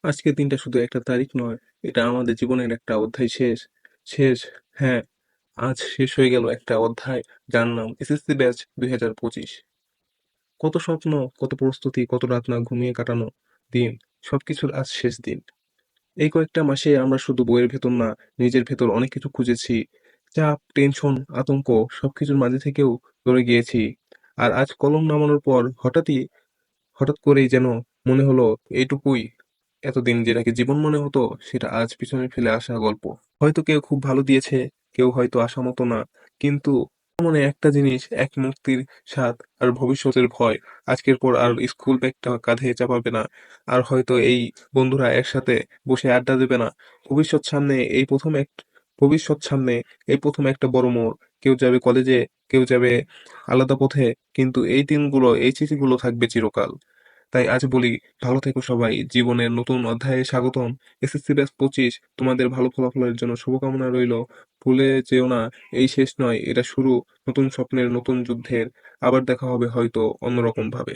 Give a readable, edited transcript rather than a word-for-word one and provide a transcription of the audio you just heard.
আজকের দিনটা শুধু একটা তারিখ নয়, এটা আমাদের জীবনের একটা অধ্যায় শেষ। শেষ, হ্যাঁ, আজ শেষ হয়ে গেল একটা অধ্যায়, যার নাম এসএসসি ব্যাচ 2025। কত স্বপ্ন, কত প্রস্তুতি, কত রাত না ঘুমিয়ে কাটানো দিন, সবকিছুর আজ শেষ দিন। এই কয়েকটা মাসে আমরা শুধু বইয়ের ভেতর না, নিজের ভেতর অনেক কিছু খুঁজেছি। চাপ, টেনশন, আতঙ্ক, সবকিছুর মাঝে থেকেও লড়ে গিয়েছি। আর আজ কলম নামানোর পর হঠাৎ করেই যেন মনে হলো, এইটুকুই এতদিন যেটাকে জীবন মনে হতো, সেটা আজ পিছনে ফেলে আসা গল্প। হয়তো কেউ খুব ভালো দিয়েছে, কেউ হয়তো আশা মতো না, কিন্তু মনে একটা জিনিস, এক মুক্তির স্বাদ আর ভবিষ্যতের ভয়। আজকের পর আর স্কুল ব্যাগটা কাঁধে চাপাবে না, আর হয়তো এই বন্ধুরা একসাথে বসে আড্ডা দেবে না। ভবিষ্যৎ সামনে এই প্রথম এক ভবিষ্যৎ সামনে এই প্রথম একটা বড় মোড়। কেউ যাবে কলেজে, কেউ যাবে আলাদা পথে, কিন্তু এই দিনগুলো, এই স্মৃতিগুলো থাকবে চিরকাল। তাই আজ বলি, ভালো থেকো সবাই, জীবনের নতুন অধ্যায়ে স্বাগতম। এসএসসি ব্যাচ 25 তোমাদের ভালো ফলাফলের জন্য শুভকামনা রইল। ভুলে যেও না, এই শেষ নয়, এটা শুরু নতুন স্বপ্নের, নতুন যুদ্ধের। আবার দেখা হবে হয়তো অন্যরকম ভাবে।